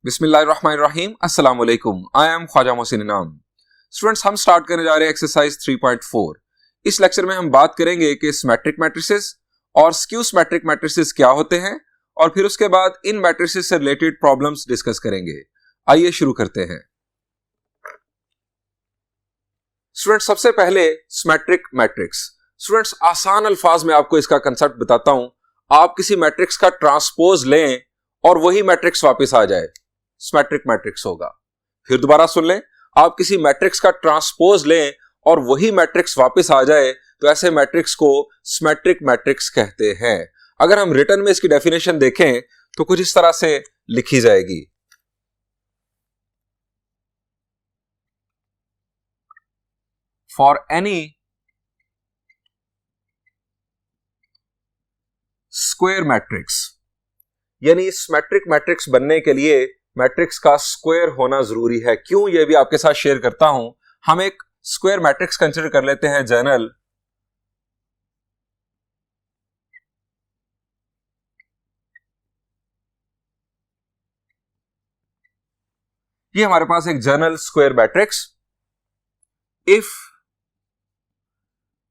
बिस्मिल्लाहिर्रहमानिर्रहीम, अस्सलाम वालेकुम। आई एम ख्वाजा मोहसिन इनाम। स्टूडेंट्स, हम स्टार्ट करने जा रहे हैं एक्सरसाइज 3.4। इस लेक्चर में हम बात करेंगे कि सिमेट्रिक मैट्रिसेस और स्क्यू सिमेट्रिक मैट्रिसेस क्या होते हैं और फिर उसके बाद इन मैट्रिसेस से रिलेटेड प्रॉब्लम्स डिस्कस करेंगे। आइए शुरू करते हैं। स्टूडेंट्स, सबसे पहले सिमेट्रिक मैट्रिक्स। स्टूडेंट्स, आसान अल्फाज में आपको इसका कंसेप्ट बताता हूं। आप किसी मैट्रिक्स का ट्रांसपोज लें और वही मैट्रिक्स वापस आ जाए, सिमेट्रिक मैट्रिक्स होगा। फिर दोबारा सुन लें, आप किसी मैट्रिक्स का ट्रांसपोज लें और वही मैट्रिक्स वापस आ जाए तो ऐसे मैट्रिक्स को सिमेट्रिक मैट्रिक्स कहते हैं। अगर हम रिटन में इसकी डेफिनेशन देखें तो कुछ इस तरह से लिखी जाएगी। फॉर एनी स्क्वायर मैट्रिक्स, यानी सिमेट्रिक मैट्रिक्स बनने के लिए मैट्रिक्स का स्क्वायर होना जरूरी है। क्यों, यह भी आपके साथ शेयर करता हूं। हम एक स्क्वायर मैट्रिक्स कंसीडर कर लेते हैं जनरल। ये हमारे पास एक general square matrix. If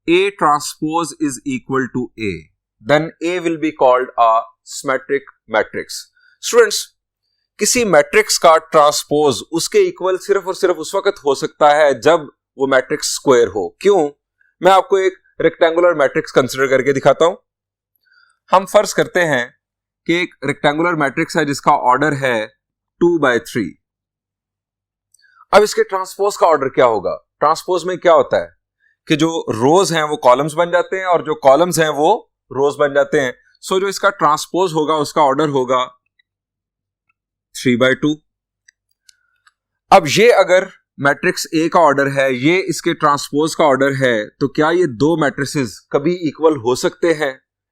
A transpose is equal to A, then A will be called a symmetric matrix. Students, किसी मैट्रिक्स का ट्रांसपोज उसके इक्वल सिर्फ और सिर्फ उस वक्त हो सकता है जब वो मैट्रिक्स स्क्वायर हो। क्यों? मैं आपको एक रेक्टेंगुलर मैट्रिक्स कंसीडर करके दिखाता हूं। हम फर्ज करते हैं कि एक रेक्टेंगुलर मैट्रिक्स है जिसका ऑर्डर है 2/3। अब इसके ट्रांसपोज का ऑर्डर क्या होगा? ट्रांसपोज में क्या होता है कि जो रोज हैं वो कॉलम्स बन जाते हैं और जो कॉलम्स हैं वो रोज बन जाते हैं। सो जो इसका ट्रांसपोज होगा उसका ऑर्डर होगा 3/2। अब ये अगर मैट्रिक्स ए का ऑर्डर है, ये इसके ट्रांसपोज का ऑर्डर है, तो क्या ये दो मैट्रिसेस कभी इक्वल हो सकते हैं?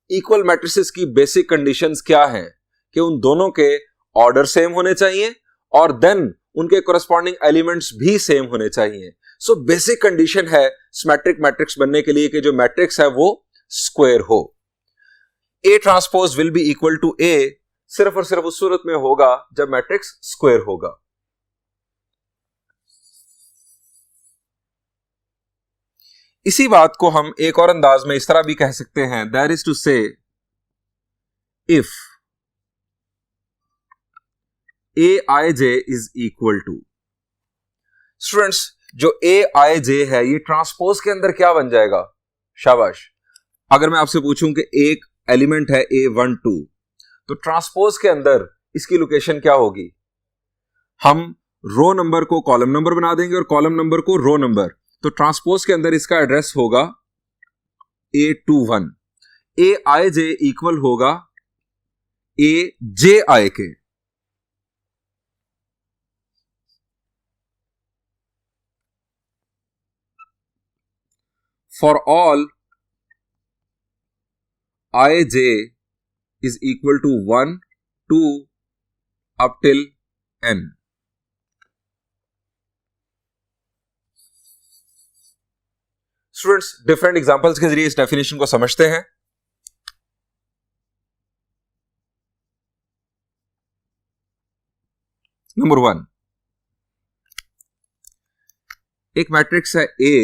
इक्वल मैट्रिसेस की बेसिक कंडीशंस क्या हैं कि उन दोनों के ऑर्डर सेम होने चाहिए और देन उनके कोरस्पॉन्डिंग एलिमेंट्स भी सेम होने चाहिए। सो बेसिक कंडीशन है सिमेट्रिक मैट्रिक्स बनने के लिए कि जो मैट्रिक्स है वो स्क्वायर हो। A transpose will be equal to A सिर्फ और सिर्फ उस सूरत में होगा जब मैट्रिक्स स्क्वायर होगा। इसी बात को हम एक और अंदाज में इस तरह भी कह सकते हैं, that is to say if Aij is equal to. Students, जो Aij है ये ट्रांसपोज के अंदर क्या बन जाएगा? शाबाश। अगर मैं आपसे पूछूं कि एक एलिमेंट है A12, तो ट्रांसपोज के अंदर इसकी लोकेशन क्या होगी? हम रो नंबर को कॉलम नंबर बना देंगे और कॉलम नंबर को रो नंबर। तो ट्रांसपोज के अंदर इसका एड्रेस होगा A21। Aij इक्वल होगा Aj के। For all Ij is equal to 1, 2 up till n. Students, different examples के जरिए इस डेफिनेशन को समझते हैं। नंबर 1, एक मैट्रिक्स है A,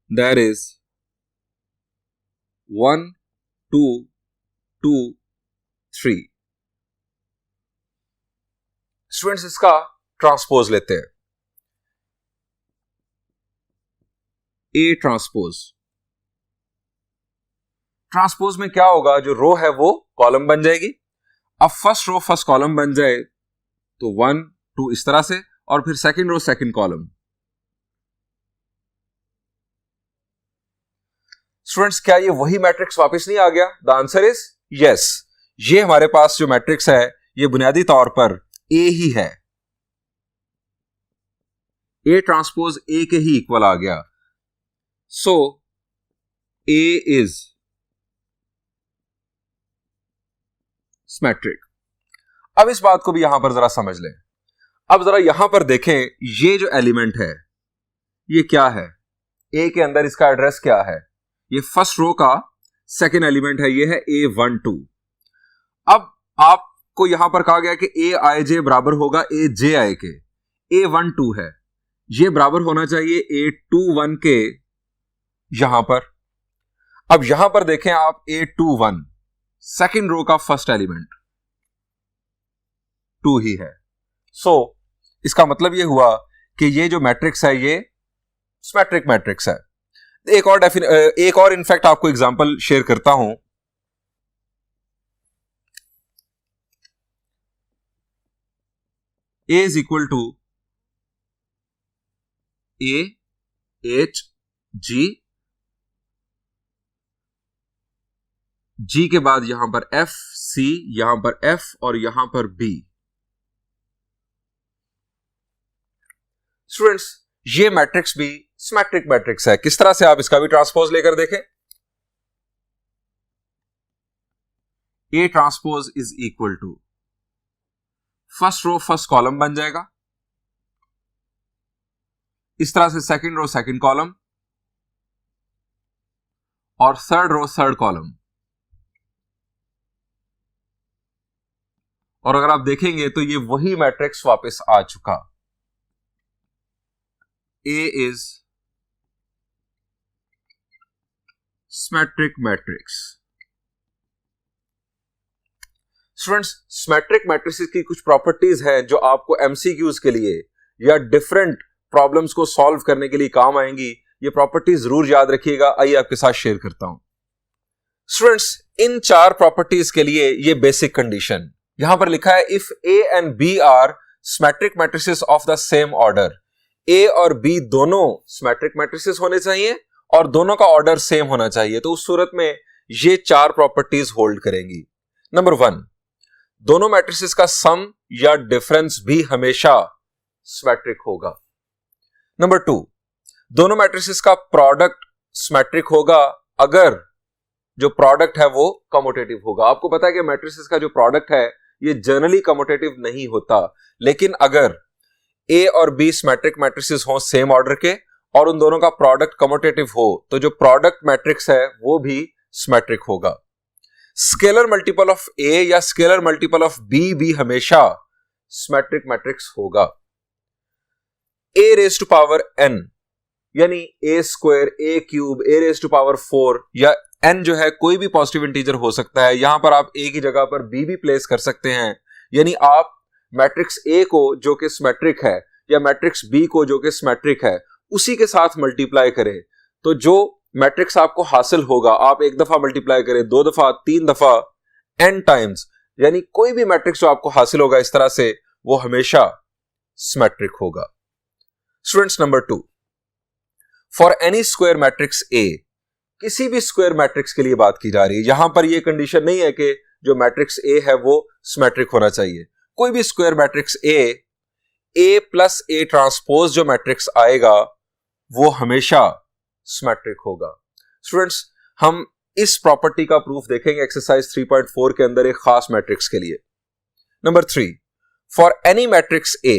that is 1, 2, 2, 3। स्टूडेंट्स, इसका ट्रांसपोज लेते हैं। A ट्रांसपोज, ट्रांसपोज में क्या होगा? जो रो है वो कॉलम बन जाएगी। अब फर्स्ट रो फर्स्ट कॉलम बन जाए तो 1, 2 इस तरह से, और फिर second row second column. Students, क्या ये वही मैट्रिक्स वापस नहीं आ गया? The answer is yes. ये हमारे पास जो मैट्रिक्स है ये बुनियादी तौर पर A ही है। A ट्रांसपोज A के ही इक्वल आ गया। सो A इज सिमेट्रिक। अब इस बात को भी यहां पर जरा समझ लें। अब जरा यहां पर देखें, ये जो एलिमेंट है ये क्या है? A के अंदर इसका एड्रेस क्या है? ये फर्स्ट रो का सेकेंड एलिमेंट है, ये है A12। अब आप को यहां पर कहा गया कि ए आई जे बराबर होगा ए जे आई के, ए 1 2 है, ये बराबर होना चाहिए ए 2 1 के यहां पर। अब यहां पर देखें आप ए 2 1 सेकेंड रो का फर्स्ट एलिमेंट 2 ही है। सो इसका मतलब ये हुआ कि ये जो मैट्रिक्स है ये सिमेट्रिक मैट्रिक्स है। एक और इनफैक्ट आपको एग्जांपल शेयर करता हूं। A is equal to A H G, G के बाद यहां पर F C, यहां पर F और यहां पर B। स्टूडेंट्स ये मैट्रिक्स भी सिमेट्रिक मैट्रिक्स है। किस तरह से आप इसका भी ट्रांसपोज लेकर देखें। A transpose is equal to first row first column बन जाएगा, इस तरह से सेकंड रो सेकंड कॉलम और थर्ड रो थर्ड कॉलम। और अगर आप देखेंगे तो ये वही मैट्रिक्स वापस आ चुका। A is symmetric matrix. Students symmetric matrices की कुछ प्रॉपर्टीज हैं जो आपको एमसीक्यूज के लिए या डिफरेंट प्रॉब्लम्स को सॉल्व करने के लिए काम आएंगी। ये प्रॉपर्टीज जरूर याद रखिएगा। आइए आपके साथ शेयर करता हूं। स्टूडेंट्स इन 4 प्रॉपर्टीज के लिए ये बेसिक कंडीशन यहां पर लिखा है, if A and B are symmetric matrices of the same order. A और बी दोनों सिमेट्रिक मैट्रिसेस होने चाहिए और दोनों का ऑर्डर सेम होना चाहिए। तो उस सूरत में ये 4 प्रॉपर्टीज होल्ड करेंगी। नंबर 1, दोनों मैट्रिसेस का सम या डिफरेंस भी हमेशा सिमेट्रिक होगा। नंबर 2, दोनों मैट्रिसेस का प्रोडक्ट सिमेट्रिक होगा अगर जो प्रोडक्ट है वो कम्यूटेटिव होगा। आपको पता है कि मैट्रिसेस का जो प्रोडक्ट है ये जनरली कम्यूटेटिव नहीं होता, लेकिन अगर ए और बी सिमेट्रिक मैट्रिसेस हो सेम ऑर्डर के और उन दोनों का प्रोडक्ट कम्यूटेटिव हो तो जो प्रोडक्ट मैट्रिक्स है वो भी सिमेट्रिक होगा। स्केलर मल्टीपल ऑफ ए या स्केलर मल्टीपल ऑफ बी भी हमेशा सिमेट्रिक मैट्रिक्स होगा। A raise to power n यानी A square, A cube, A raise to power 4 या एन जो है कोई भी पॉजिटिव इंटीजर हो सकता है। यहां पर आप ए की जगह पर बी भी प्लेस कर सकते हैं। यानी आप मैट्रिक्स ए को जो कि सिमेट्रिक है या मैट्रिक्स बी को जो कि सिमेट्रिक है उसी के साथ मल्टीप्लाई करें तो जो मैट्रिक्स आपको हासिल होगा, आप एक दफा मल्टीप्लाई करें, 2 दफा, 3 दफा, n टाइम्स, यानी कोई भी मैट्रिक्स जो आपको हासिल होगा इस तरह से वो हमेशा सिमेट्रिक होगा। Students number 2, for any square matrix ए, किसी भी स्क्वायर मैट्रिक्स के लिए बात की जा रही है। यहां पर यह कंडीशन नहीं है कि जो मैट्रिक्स ए है वो सिमेट्रिक होना चाहिए। कोई भी square matrix A plus A transpose जो मैट्रिक्स आएगा वो हमेशा सिमेट्रिक होगा। स्टूडेंट्स हम इस प्रॉपर्टी का प्रूफ देखेंगे एक्सरसाइज 3.4 के अंदर एक खास मैट्रिक्स के लिए। Number 3, for any matrix A,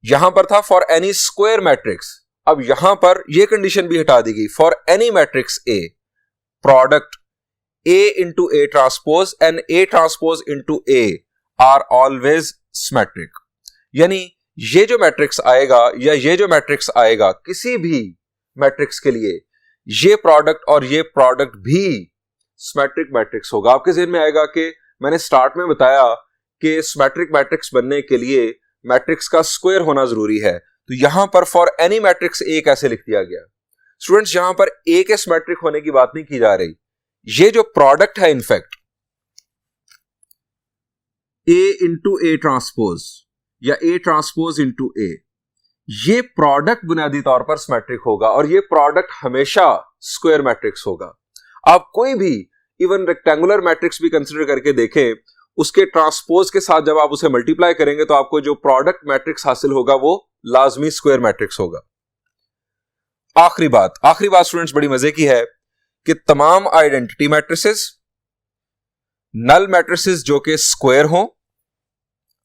यहां पर था फॉर एनी स्क्वायर मैट्रिक्स, अब यहां पर यह कंडीशन भी हटा दी गई। For any matrix A, product A into A transpose and A transpose into A R always symmetric. यानी ये जो मैट्रिक्स आएगा या ये जो मैट्रिक्स आएगा किसी भी मैट्रिक्स के लिए ये प्रोडक्ट और ये प्रोडक्ट भी सिमेट्रिक मैट्रिक्स होगा। आपके ज़हन में आएगा कि मैंने स्टार्ट में बताया कि सिमेट्रिक मैट्रिक्स बनने के लिए मैट्रिक्स का स्क्वायर होना जरूरी है। तो यहां पर फॉर एनी मैट्रिक्स ए कैसे लिख दिया गया। स्टूडेंट्स यहां पर ए के सिमेट्रिक होने की बात नहीं की जा रही। ये जो प्रोडक्ट है in fact A into A transpose या ए ट्रांसपोज इंटू ए, ये प्रोडक्ट बुनियादी तौर पर सिमेट्रिक होगा और ये प्रोडक्ट हमेशा स्क्वायर मैट्रिक्स होगा। आप कोई भी इवन रेक्टेंगुलर मैट्रिक्स भी कंसीडर करके देखें, उसके ट्रांसपोज के साथ जब आप उसे मल्टीप्लाई करेंगे तो आपको जो प्रोडक्ट मैट्रिक्स हासिल होगा वो लाजमी स्क्वायर मैट्रिक्स होगा। आखिरी बात स्टूडेंट्स बड़ी मजे की है कि तमाम आइडेंटिटी मैट्रिसेस, नल मैट्रिसेस जो कि स्क्वायर हो,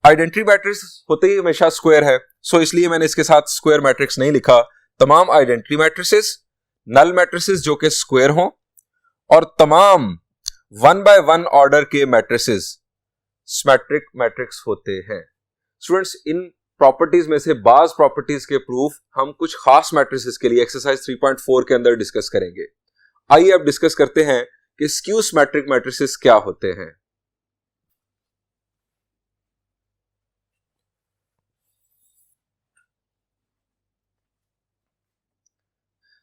आइडेंटिटी मैट्रिक्स होते ही हमेशा स्क्वायर है, सो इसलिए मैंने इसके साथ स्क्वायर मैट्रिक्स नहीं लिखा। तमाम आइडेंटिटी मैट्रिसेस, नल मैट्रिसेस जो कि स्क्वायर हो और तमाम 1 by 1 ऑर्डर के मैट्रिसेस सिमेट्रिक मैट्रिक्स होते हैं। स्टूडेंट्स, इन प्रॉपर्टीज में से बाज प्रॉपर्टीज के प्रूफ हम कुछ खास मैट्रिसेस के लिए एक्सरसाइज 3.4 के अंदर डिस्कस करेंगे। आइए अब डिस्कस करते हैं कि स्क्यू सिमेट्रिक मैट्रिसेस क्या होते हैं।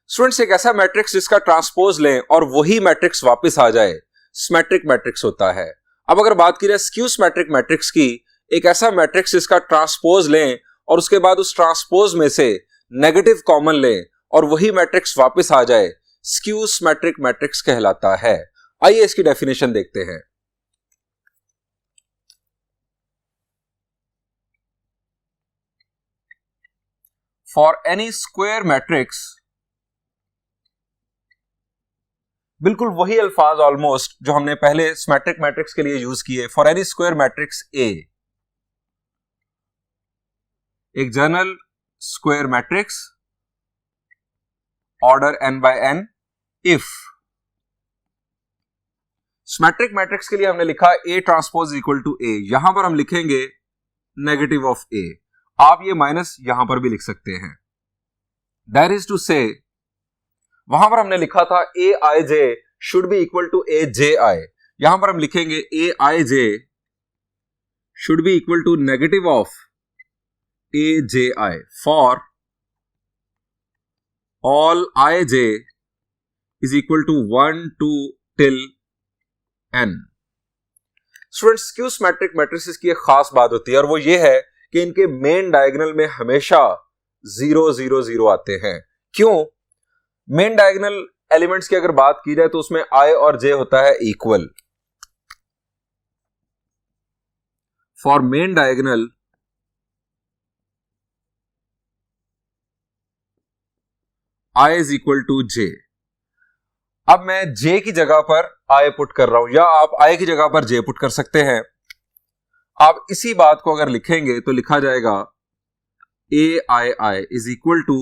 स्टूडेंट्स, एक ऐसा मैट्रिक्स जिसका ट्रांसपोज लें और वही मैट्रिक्स वापस आ जाए, सिमेट्रिक मैट्रिक्स होता है। अब अगर बात की जाए स्क्यू सिमेट्रिक मैट्रिक्स की, एक ऐसा मैट्रिक्स जिसका ट्रांसपोज लें और उसके बाद उस ट्रांसपोज में से नेगेटिव कॉमन लें और वही मैट्रिक्स वापस आ जाए, स्क्यू सिमेट्रिक मैट्रिक्स कहलाता है। आइए इसकी डेफिनेशन देखते हैं। फॉर एनी स्क्वायर मैट्रिक्स, बिल्कुल वही अल्फाज ऑलमोस्ट जो हमने पहले सिमेट्रिक मैट्रिक्स के लिए यूज किए। For any square matrix A, एक general square matrix order n by n, if symmetric matrix के लिए हमने लिखा A transpose equal to A, यहां पर हम लिखेंगे नेगेटिव ऑफ A। आप ये माइनस यहां पर भी लिख सकते हैं। दैट इज टू से, वहां पर हमने लिखा था a i j should be equal to a j i, यहां पर हम लिखेंगे a i j should be equal to negative of a j i for all i j is equal to 1 2 till n। Students, skew symmetric matrices की एक खास बात होती है और वो ये है कि इनके मेन डायगोनल में हमेशा 0 0 0 आते हैं। क्यों? मेन डायगोनल एलिमेंट्स की अगर बात की जाए तो उसमें i और j होता है equal. For main diagonal i is equal to j। अब मैं j की जगह पर i पुट कर रहा हूं या आप i की जगह पर j पुट कर सकते हैं। आप इसी बात को अगर लिखेंगे तो लिखा जाएगा a i i is equal to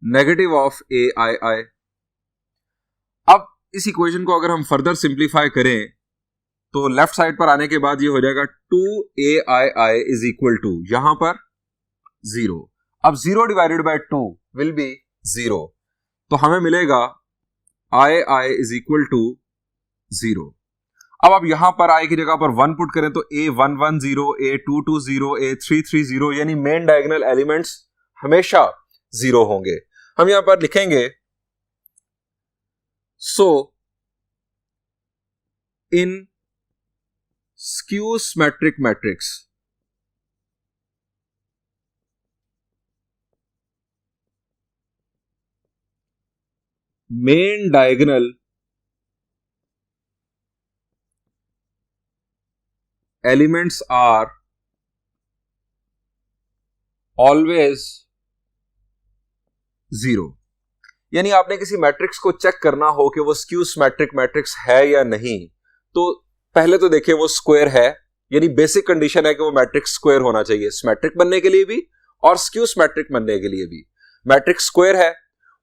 negative of a i i. अब इस इक्वेशन को अगर हम फर्दर सिंप्लीफाई करें तो लेफ्ट साइड पर आने के बाद ये हो जाएगा 2ai इज इक्वल टू यहां पर 0। अब 0 डिवाइडेड बाय 2 विल बी 0, तो हमें मिलेगा ai इज इक्वल टू 0। अब आप यहां पर i की जगह पर 1 पुट करें तो a110, a220, a330, यानी मेन डायगोनल एलिमेंट्स हमेशा 0 होंगे। हम यहां पर लिखेंगे so in skew symmetric matrix main diagonal elements are always 0। यानी आपने किसी मैट्रिक्स को चेक करना हो कि वो स्क्यू सिमेट्रिक मैट्रिक्स है या नहीं, तो पहले तो देखिए वो स्क्वायर है, यानी बेसिक कंडीशन है कि वो मैट्रिक्स स्क्वायर होना चाहिए सिमेट्रिक बनने के लिए भी और स्क्यू सिमेट्रिक बनने के लिए भी। मैट्रिक्स स्क्वायर है,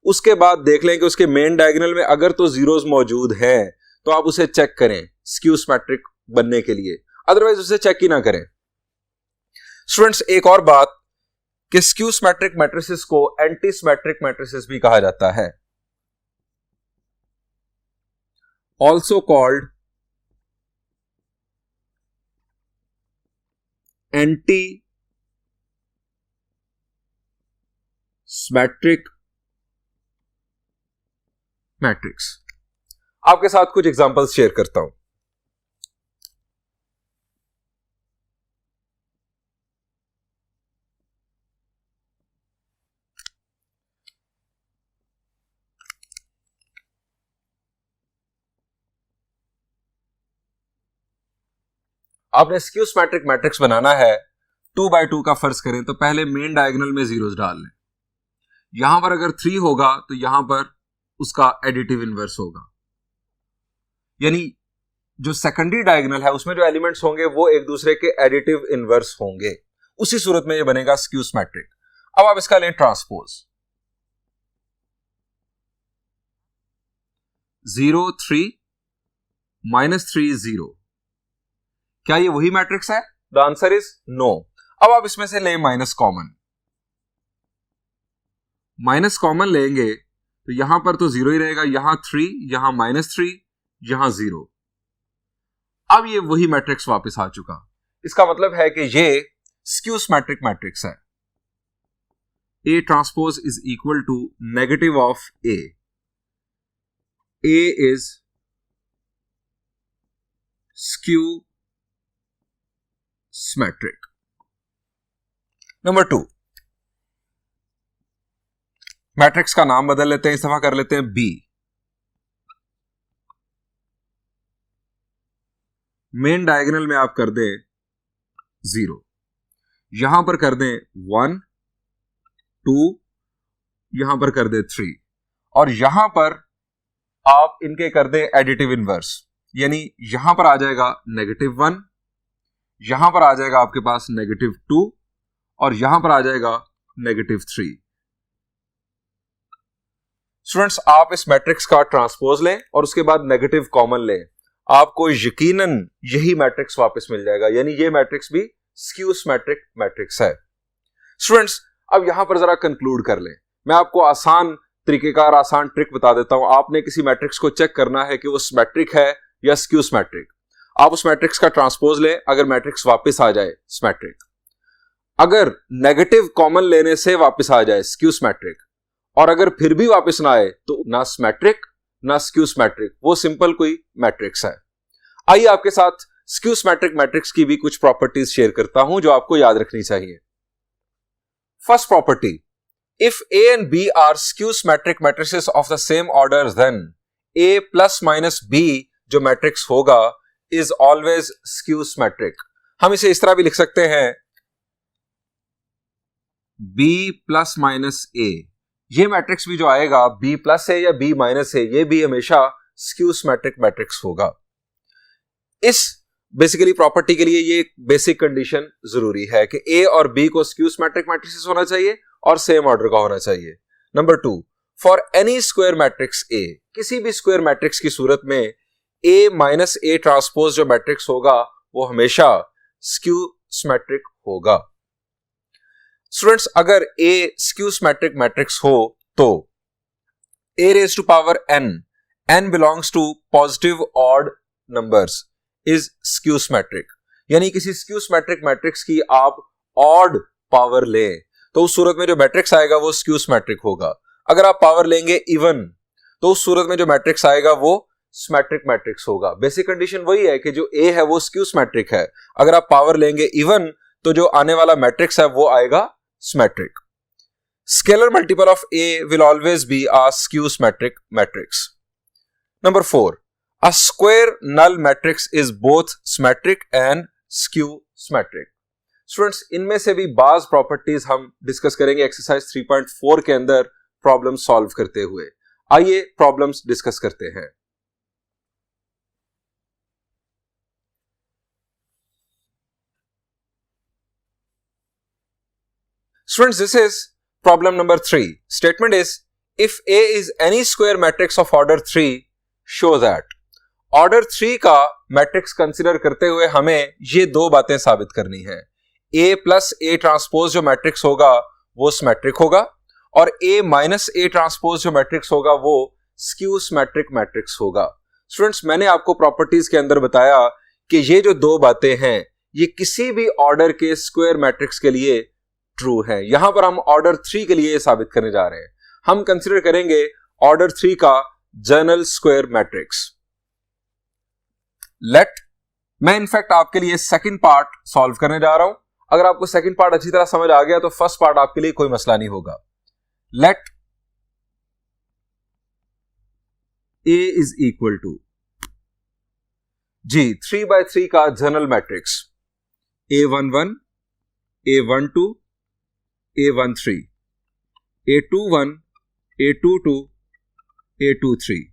उसके बाद देख लें कि उसके मेन डायगोनल में अगर तो जीरोस मौजूद हैं तो आप उसे चेक करें स्क्यू सिमेट्रिक बनने के लिए, अदरवाइज उसे चेक ही ना करें। स्टूडेंट्स, एक और बात कि स्क्यू सिमेट्रिक मैट्रिसेस को एंटी सिमेट्रिक मैट्रिसेस भी कहा जाता है, also called anti symmetric matrix. आपके साथ कुछ एग्जांपल्स शेयर करता हूं। आपने स्क्यू सिमेट्रिक मैट्रिक्स बनाना है, 2 बाय 2 का फर्ज करें तो पहले मेन डायगोनल में जीरोस डाल लें। यहां पर अगर 3 होगा तो यहां पर उसका एडिटिव इनवर्स होगा, यानी जो सेकेंडरी डायगोनल है उसमें जो एलिमेंट्स होंगे वो एक दूसरे के एडिटिव इनवर्स होंगे। उसी सूरत में ये बनेगा स्क्यू सिमेट्रिक। अब आप इसका लें ट्रांसपोज, 0 3 -3 0। क्या ये वही मैट्रिक्स है? The answer is no. अब आप इसमें से ले माइनस कॉमन, माइनस कॉमन लेंगे तो यहां पर तो 0 ही रहेगा, यहां 3, यहां -3, यहां 0। अब ये वही मैट्रिक्स वापस आ चुका। इसका मतलब है कि ये स्क्यू सिमेट्रिक मैट्रिक्स है। A transpose is equal to negative of A। A is skew symmetric. Number 2, matrix का नाम बदल लेते हैं, इस दफा कर लेते हैं B। मेन डायगोनल में आप कर दें 0, यहां पर कर दें 1, 2, यहां पर कर दें 3, और यहां पर आप इनके कर दें एडिटिव इनवर्स, यानी यहां पर आ जाएगा -1, यहां पर आ जाएगा आपके पास -2, और यहां पर आ जाएगा -3। स्टूडेंट्स, आप इस मैट्रिक्स का ट्रांसपोज लें और उसके बाद नेगेटिव कॉमन लें, आपको यकीनन यही मैट्रिक्स वापस मिल जाएगा, यानी ये मैट्रिक्स भी स्क्यू सिमेट्रिक मैट्रिक्स है। स्टूडेंट्स, अब यहां पर जरा कंक्लूड कर लें। मैं आपको आसान तरीकेकार, आसान ट्रिक बता देता हूं। आपने किसी मैट्रिक्स को चेक करना है कि वो सिमेट्रिक है या स्क्यू सिमेट्रिक। आप उस मैट्रिक्स का ट्रांसपोज लें, अगर मैट्रिक्स वापस आ जाए सिमेट्रिक, अगर नेगेटिव कॉमन लेने से वापस आ जाए स्क्यू सिमेट्रिक, और अगर फिर भी वापस ना आए तो ना सिमेट्रिक ना स्क्यू सिमेट्रिक, वो सिंपल कोई मैट्रिक्स है। आइए आपके साथ स्क्यू सिमेट्रिक मैट्रिक्स की भी कुछ प्रॉपर्टीज शेयर करता हूं जो आपको याद रखनी चाहिए। First property, if A and B are skew symmetric matrices of the same order, then A plus minus B जो मैट्रिक्स होगा is always skew symmetric। हम इसे इस तरह भी लिख सकते हैं, B plus minus A, ये मैट्रिक्स भी जो आएगा B प्लस है या B माइनस है, ये भी हमेशा स्क्यू सिमेट्रिक मैट्रिक्स होगा। इस बेसिकली प्रॉपर्टी के लिए ये बेसिक कंडीशन जरूरी है कि A और B को स्क्यू सिमेट्रिक मैट्रिक्स होना चाहिए और सेम ऑर्डर का होना चाहिए। Number 2, for any square matrix A, किसी भी स्क्वायर मैट्रिक्स की सूरत में A माइनस A ट्रांसपोज जो मैट्रिक्स होगा वो हमेशा स्क्यू सिमेट्रिक होगा। स्टूडेंट्स, अगर A स्क्यू सिमेट्रिक मैट्रिक्स हो तो A raise to power n belongs to positive odd numbers is skew symmetric. यानी किसी स्क्यू सिमेट्रिक मैट्रिक्स की आप ऑड पावर लें तो उस सूरत में जो मैट्रिक्स आएगा वो स्क्यू सिमेट्रिक होगा। अगर आप पावर लेंगे इवन तो उस सूरत में जो मैट्रिक्स आएगा वो सिमेट्रिक मैट्रिक्स होगा। बेसिक कंडीशन वही है कि जो A है वो स्क्यू सिमेट्रिक है। अगर आप पावर लेंगे इवन तो जो आने वाला मैट्रिक्स है वो आएगा symmetric. Scalar multiple of A will always be a skew symmetric matrix. Number 4, a square null matrix is both symmetric and skew symmetric. Students, इनमें से भी बाज प्रॉपर्टीज हम डिस्कस करेंगे एक्सरसाइज 3.4 के अंदर प्रॉब्लम सॉल्व करते हुए। आइए प्रॉब्लम्स डिस्कस करते हैं। Students, this is problem number 3. Statement is, if A is any square matrix of order 3, show that. Order 3 का मैट्रिक्स कंसिडर करते हुए हमें ये दो बातें साबित करनी है। A प्लस A ट्रांसपोज जो मैट्रिक्स होगा वो सिमेट्रिक होगा, और A माइनस A ट्रांसपोज जो मैट्रिक्स होगा वो स्क्यू सिमेट्रिक मैट्रिक्स होगा। स्टूडेंट्स, मैंने आपको प्रॉपर्टीज के अंदर बताया कि ये जो दो बातें हैं ये किसी भी ऑर्डर के स्क्वायर मैट्रिक्स के लिए ट्रू है। यहां पर हम ऑर्डर 3 के लिए साबित करने जा रहे हैं। हम कंसीडर करेंगे ऑर्डर 3 का जनरल स्क्वायर मैट्रिक्स। मैं इनफैक्ट आपके लिए सेकंड पार्ट सॉल्व करने जा रहा हूं। अगर आपको सेकंड पार्ट अच्छी तरह समझ आ गया तो फर्स्ट पार्ट आपके लिए कोई मसला नहीं होगा। Let A is equal to जी 3/3 का general matrix A11, A12, A13, A21, A22, A23,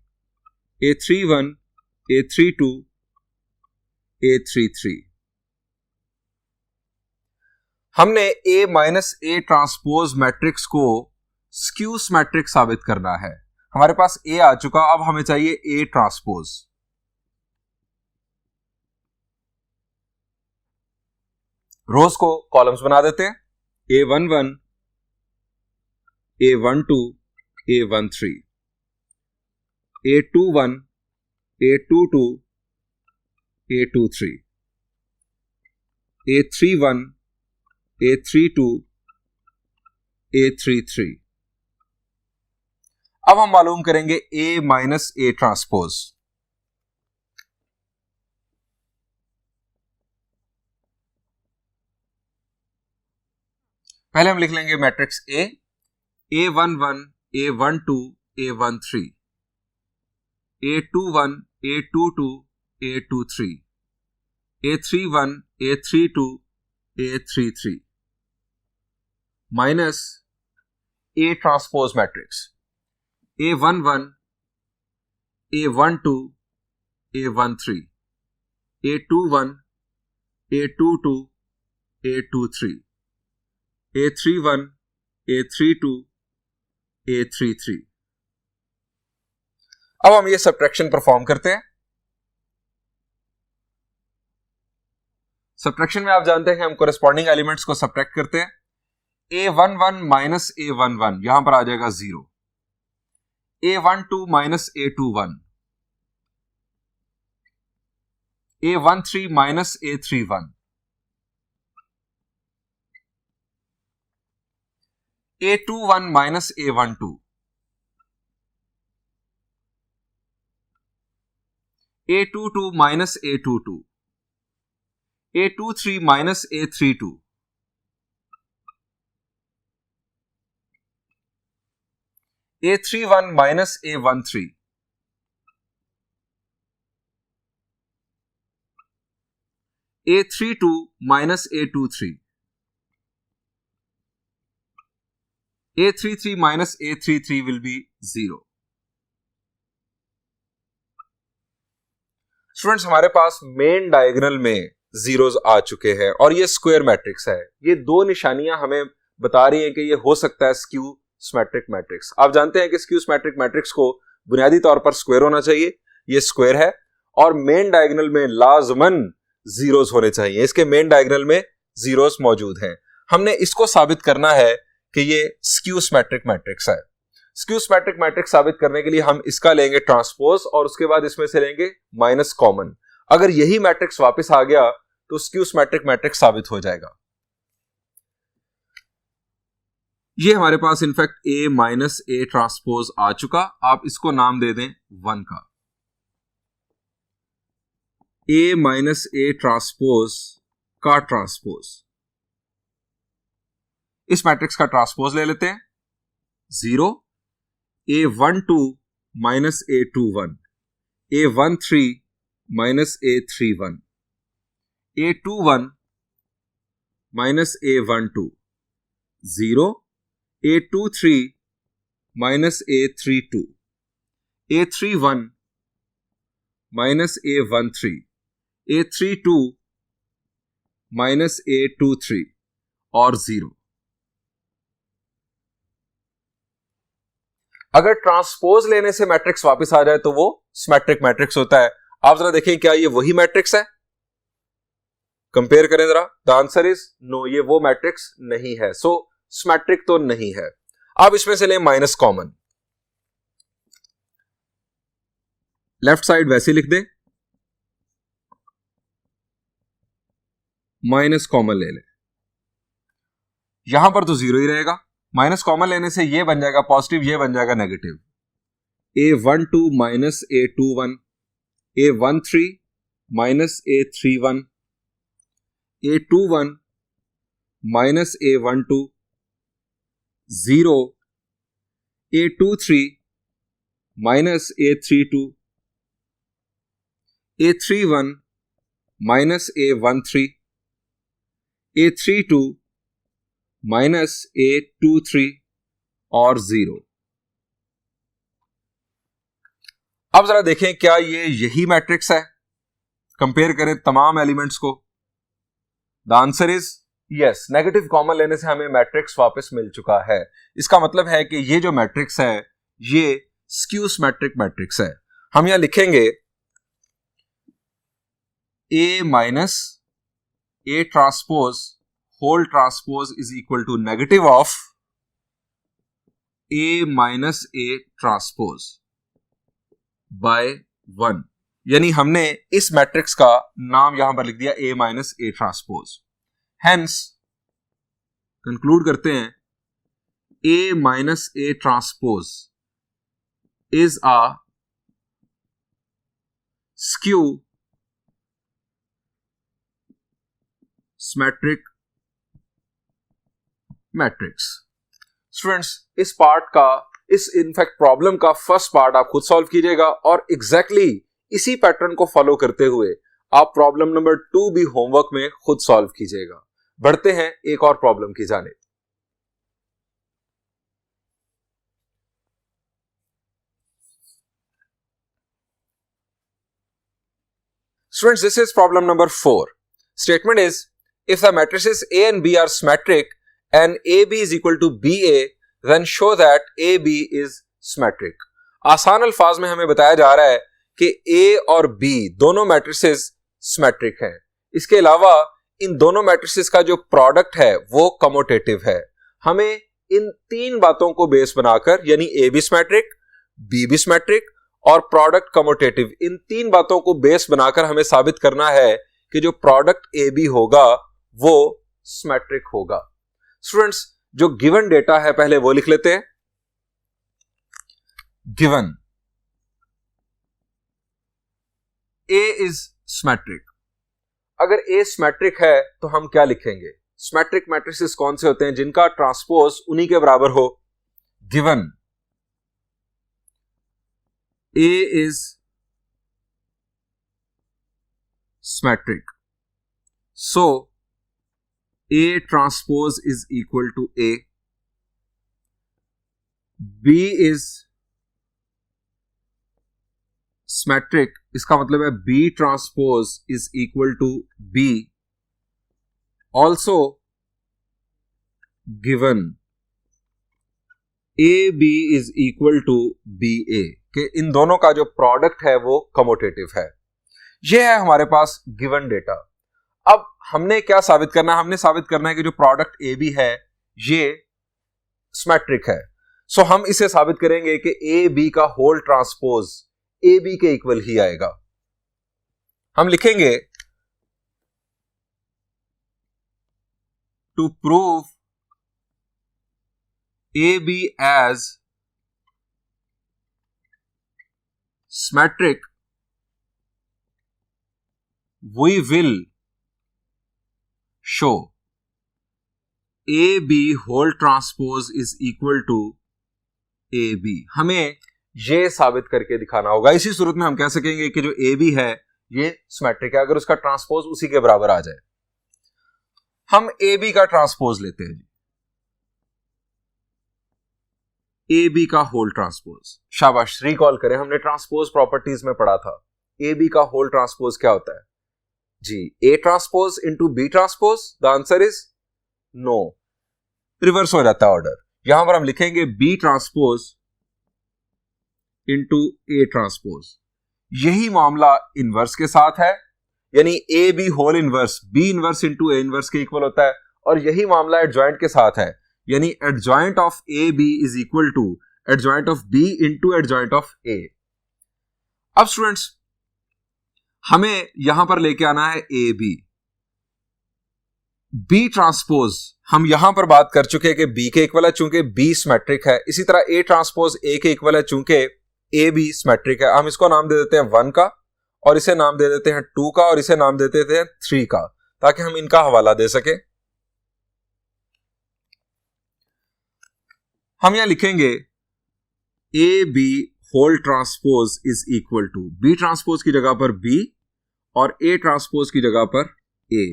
A31, A32, A33। हमने A minus A transpose matrix को स्क्यू सिमेट्रिक साबित करना है। हमारे पास A आ चुका, अब हमें चाहिए A ट्रांसपोज। रोज को कॉलम्स बना देते हैं, A11, A12, A13, A21, A22, A23, A31, A32, A33। अब हम मालूम करेंगे A माइनस A ट्रांसपोज। पहले हम लिख लेंगे matrix A, A11, A12, A13, A21, A22, A23, A31, A32, A33 minus A transpose matrix A11, A12, A13, A21, A22, A23, A31, A32, A33। अब हम ये सब्ट्रैक्शन परफॉर्म करते हैं। सब्ट्रैक्शन में आप जानते हैं कि हम कोरेस्पॉन्डिंग एलिमेंट्स को सब्ट्रैक्ट करते हैं। A11 माइनस A11 यहां पर आ जाएगा 0, A12 minus A21, A13 minus A31, A21 minus A12, A22 minus A22, A23 minus A32, A31 minus A13, A32 minus A23, A33 minus A33 will be 0। Students हमारे पास main diagonal में zeros आ चुके हैं और ये square matrix है। ये दो निशानियां हमें बता रही हैं कि ये हो सकता है स्क्यू सिमेट्रिक मैट्रिक्स। आप जानते हैं कि स्क्यू सिमेट्रिक मैट्रिक्स को बुनियादी तौर पर स्क्वायर होना चाहिए, ये स्क्वायर है, और मेन डायगोनल में लाजमन जीरोस होने चाहिए। इसके मेन डायगोनल में जीरोस मौजूद हैं। हमने इसको साबित करना है कि ये स्क्यू सिमेट्रिक मैट्रिक्स है। स्क्यू सिमेट्रिक मैट्रिक्स साबित करने के लिए हम इसका लेंगे ट्रांसपोज और उसके बाद इसमें से लेंगे माइनस कॉमन। अगर यही मैट्रिक्स वापस आ गया तो स्क्यू सिमेट्रिक मैट्रिक्स साबित हो जाएगा। ये हमारे पास in fact A minus A transpose आ चुका। आप इसको नाम दे दें 1 का। A माइनस A ट्रांसपोज का ट्रांसपोज, इस मैट्रिक्स का ट्रांसपोज ले लेते हैं 0, A12 minus A21, A13 minus A31, A21 minus A12, 0, A23 minus A32, A31 minus A13, A32 minus A23 और 0। अगर ट्रांसपोज लेने से मैट्रिक्स वापस आ जाए तो वो सिमेट्रिक मैट्रिक्स होता है। आप जरा देखें क्या ये वही मैट्रिक्स है, कंपेयर करें जरा। द आंसर इज नो, ये वो मैट्रिक्स नहीं है। सो सिमेट्रिक तो नहीं है। अब इसमें से लें माइनस कॉमन, लेफ्ट साइड वैसे लिख दें, माइनस कॉमन ले लें। यहां पर तो 0 ही रहेगा। माइनस कॉमन लेने से ये बन जाएगा पॉजिटिव, ये बन जाएगा negative. A12 minus A21, A13 minus A31, A21 minus A12, 0, A23 minus A32, A31 minus A13, A32 minus A23 और 0। अब जरा देखें क्या ये यही मैट्रिक्स है। कंपेयर करें तमाम एलिमेंट्स को। The answer is yes, negative common लेने से हमें मैट्रिक्स वापस मिल चुका है। इसका मतलब है कि ये जो मैट्रिक्स है ये स्क्यू सिमेट्रिक मैट्रिक्स है। हम यहां लिखेंगे A minus A transpose whole transpose is equal to negative of A minus A transpose by 1। यानी हमने इस मैट्रिक्स का नाम यहां पर लिख दिया A minus A transpose. Hence conclude करते हैं A minus A transpose is a skew symmetric matrix. Students, इस पार्ट का, इस इनफैक्ट प्रॉब्लम का फर्स्ट पार्ट आप खुद सॉल्व कीजिएगा और एग्जैक्टली इसी पैटर्न को फॉलो करते हुए आप प्रॉब्लम नंबर 2 भी होमवर्क में खुद सॉल्व कीजिएगा। बढ़ते हैं एक और प्रॉब्लम की जानिब। Students, this is problem number 4. Statement is, if the matrices A and B are symmetric and AB is equal to BA, then show that AB is symmetric. आसान अल्फाज में हमें बताया जा रहा है कि A और B दोनों मैट्रिसेस सिमेट्रिक हैं। इसके अलावा इन दोनों मैट्रिसेस का जो प्रोडक्ट है वो कमोटेटिव है। हमें इन तीन बातों को बेस बनाकर, यानी A भी सिमेट्रिक, B भी सिमेट्रिक और प्रोडक्ट कमोटेटिव, इन तीन बातों को बेस बनाकर हमें साबित करना है कि जो प्रोडक्ट ए बी होगा वो सिमेट्रिक होगा। स्टूडेंट्स, जो गिवन डेटा है पहले वो लिख लेते हैं। Given A is symmetric. अगर ए सिमेट्रिक है तो हम क्या लिखेंगे? सिमेट्रिक मैट्रिसेस कौन से होते हैं जिनका ट्रांसपोज उन्हीं के बराबर हो? Given A is symmetric, so A transpose is equal to A. B is symmetric, इसका मतलब है B transpose is equal to B. Also given AB is equal to BA, कि इन दोनों का जो प्रोडक्ट है वो कमोटेटिव है। यह है हमारे पास गिवन डेटा। अब हमने क्या साबित करना है? हमने साबित करना है कि जो प्रोडक्ट ए बी है ये सिमेट्रिक है। सो हम इसे साबित करेंगे कि ए बी का होल ट्रांसपोज ए बी के इक्वल ही आएगा। हम लिखेंगे to prove A B as symmetric, we will show AB whole transpose is equal to AB। हमें ये साबित करके दिखाना होगा। इसी सूरत में हम कह सकेंगे कि जो AB है ये सिमेट्रिक है अगर उसका ट्रांसपोज उसी के बराबर आ जाए। हम AB का ट्रांसपोज लेते हैं, ए बी का होल ट्रांसपोज। शाबाश, रिकॉल करें, हमने ट्रांसपोज प्रॉपर्टीज में पढ़ा था ए बी का होल ट्रांसपोज क्या होता है जी? A transpose into B transpose. The answer is no, reverse हो जाता है ऑर्डर। यहां पर हम लिखेंगे B transpose into A transpose. यही मामला इनवर्स के साथ है, यानी A B whole inverse B inverse into A inverse के इक्वल होता है, और यही मामला एडजॉइंट के साथ है, यानी adjoint of A B is equal to adjoint of B into adjoint of A. अब स्टूडेंट्स, हमें यहां पर लेके आना है ए बी। बी ट्रांसपोज हम यहां पर बात कर चुके हैं कि बी के इक्वल है चूंकि बी सिमेट्रिक है। इसी तरह ए ट्रांसपोज ए के इक्वल है चूंकि ए बी सिमेट्रिक है। हम इसको नाम दे देते हैं 1 का, और इसे नाम दे देते हैं 2 का, और इसे नाम दे देते हैं 3 का, ताकि हम इनका हवाला दे सके। हम यहां लिखेंगे A B whole transpose is equal to B transpose की जगह पर बी और ए ट्रांसपोज की जगह पर ए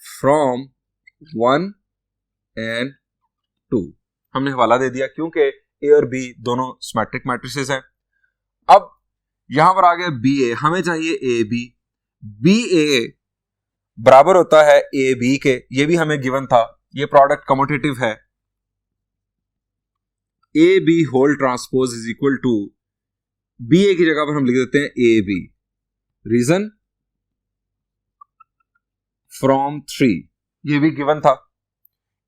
फ्रॉम 1 and 2। हमने हवाला दे दिया क्योंकि ए और बी दोनों सिमेट्रिक मैट्रिसेस हैं। अब यहां पर आ गया बी ए, हमें चाहिए ए बी। बी ए बराबर होता है ए बी के, ये भी हमें गिवन था, ये प्रोडक्ट कमोटेटिव है। A B whole transpose is equal to B A की जगह पर हम लिख देते हैं ए बी। रीजन, फ्रॉम 3, ये भी गिवन था।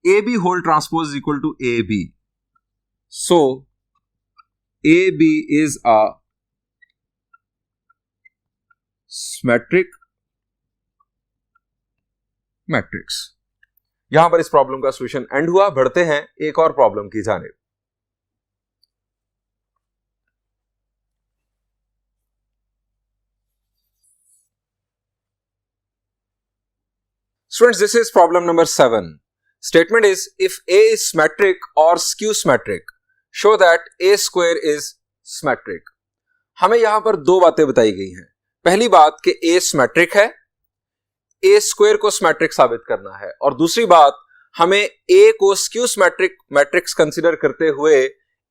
A B whole transpose is equal to A B, so A B is a symmetric matrix. यहां पर इस प्रॉब्लम का सॉल्यूशन एंड हुआ। बढ़ते हैं एक और प्रॉब्लम की जानिब। Students, this is problem number 7. Statement is, if A is symmetric or skew symmetric, show that A square is symmetric. हमें यहां पर दो बातें बताई गई हैं। पहली बात कि A symmetric है, A square को symmetric साबित करना है, और दूसरी बात हमें A को skew symmetric मैट्रिक्स कंसिडर करते हुए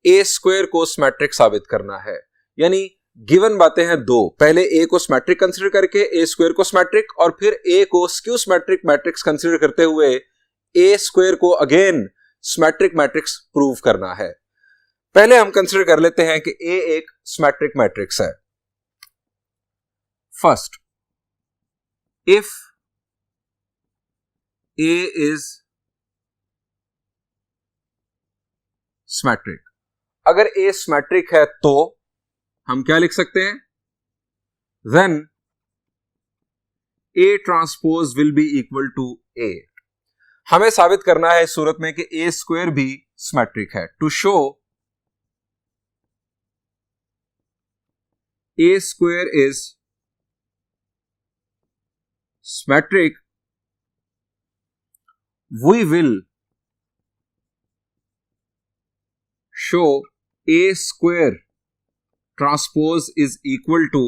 A square को symmetric साबित करना है। यानी गिवन बातें हैं दो, पहले A को सिमेट्रिक कंसीडर करके A स्क्वायर को सिमेट्रिक, और फिर A को स्क्यू सिमेट्रिक मैट्रिक्स कंसीडर करते हुए A स्क्वायर को अगेन सिमेट्रिक मैट्रिक्स प्रूव करना है। पहले हम कंसीडर कर लेते हैं कि A एक सिमेट्रिक मैट्रिक्स है। First, if A is symmetric, अगर A सिमेट्रिक है तो हम क्या लिख सकते हैं? Then A transpose will be equal to A। हमें साबित करना है इस सूरत में कि A स्क्वायर भी सिमेट्रिक है। To show A square is symmetric, we will show A square transpose is equal to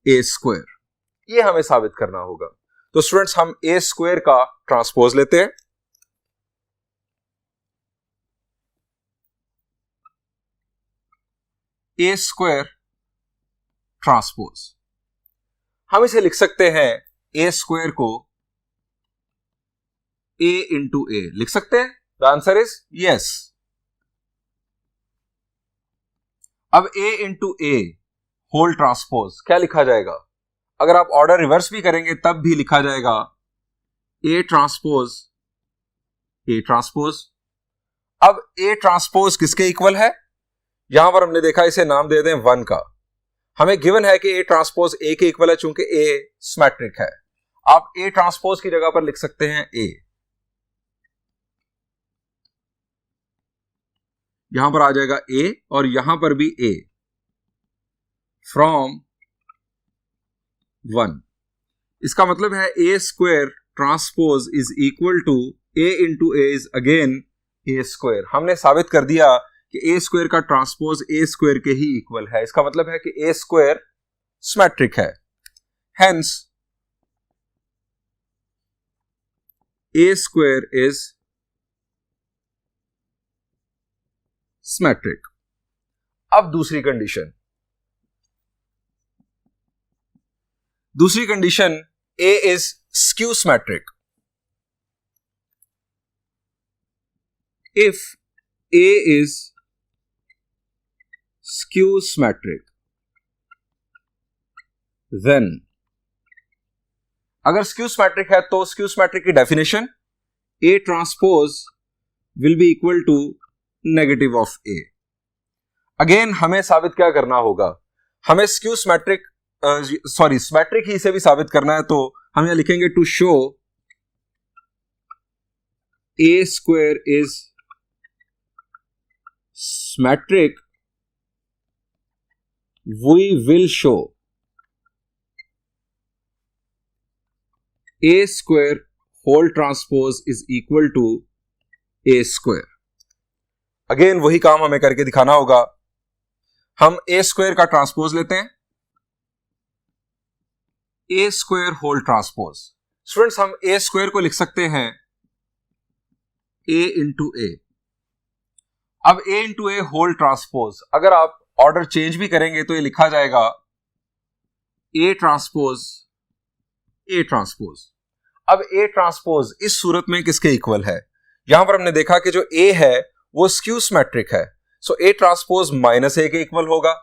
A square. ये हमें साबित करना होगा। तो स्टूडेंट्स, हम A स्क्वायर का ट्रांसपोज लेते हैं। A स्क्वायर ट्रांसपोज, हम इसे लिख सकते हैं A स्क्वायर को A इंटू A लिख सकते हैं। The answer is yes. अब A into A whole transpose क्या लिखा जाएगा? अगर आप ऑर्डर रिवर्स भी करेंगे तब भी लिखा जाएगा A ट्रांसपोज A ट्रांसपोज। अब A ट्रांसपोज किसके इक्वल है? यहां पर हमने देखा, इसे नाम दे दें 1 का। हमें गिवन है कि A ट्रांसपोज A के इक्वल है, चूंकि A सिमेट्रिक है। आप A ट्रांसपोज की जगह पर लिख सकते हैं A। यहां पर आ जाएगा A और यहां पर भी A फ्रॉम 1। इसका मतलब है A square transpose is equal to A into A is again A square. हमने साबित कर दिया कि A स्क्वायर का ट्रांसपोज A स्क्वायर के ही इक्वल है। इसका मतलब है कि A स्क्वायर सिमेट्रिक है। Hence A square is symmetric. अब दूसरी condition, A is skew symmetric. If A is skew symmetric, then अगर स्क्यू सिमेट्रिक है तो स्क्यू सिमेट्रिक की definition A transpose will be equal to negative of A। Again हमें साबित क्या करना होगा? हमें स्क्यू सिमेट्रिक सिमेट्रिक ही इसे भी साबित करना है। तो हम यहां लिखेंगे to show A square is symmetric, we will show A square whole transpose is equal to A square. Again वही काम हमें करके दिखाना होगा। हम A स्क्वायर का ट्रांसपोज लेते हैं, A square whole transpose. Students, हम A स्क्वायर को लिख सकते हैं A इंटू A। अब A into A whole transpose, अगर आप ऑर्डर चेंज भी करेंगे तो ये लिखा जाएगा A ट्रांसपोज A ट्रांसपोज। अब A ट्रांसपोज इस सूरत में किसके इक्वल है? यहां पर हमने देखा कि जो A है वो स्क्यू सिमेट्रिक है, सो A ट्रांसपोज -A के इक्वल होगा।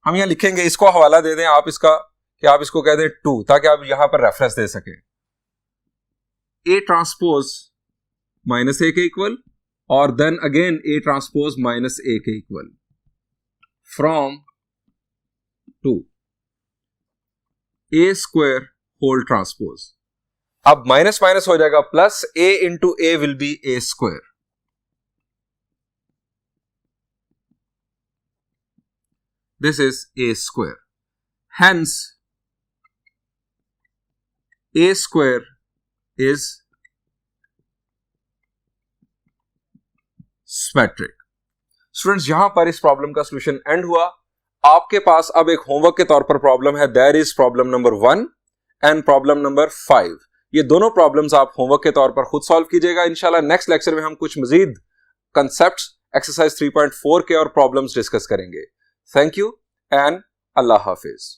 हम यहां लिखेंगे, इसको हवाला दे दें आप इसका कि आप इसको कह दें 2 ताकि आप यहां पर रेफरेंस दे सकें। ए ट्रांसपोज माइनस ए के इक्वल और then again A transpose minus A के equal from 2 A square whole transpose. अब माइनस माइनस हो जाएगा plus, A into A will be A square. This is A square, hence a square is symmetric। Students यहां पर इस problem का solution and हुआ। आपके पास अब एक होमवर्क के तौर पर प्रॉब्लम है, that is problem number 1 and problem number 5। ये दोनों प्रॉब्लम्स आप होमवर्क के तौर पर खुद सॉल्व कीजिएगा। इंशाल्लाह नेक्स्ट लेक्चर में हम कुछ मजीद कंसेप्ट्स एक्सरसाइज 3.4 के और प्रॉब्लम्स डिस्कस करेंगे। Thank you and Allah Hafiz.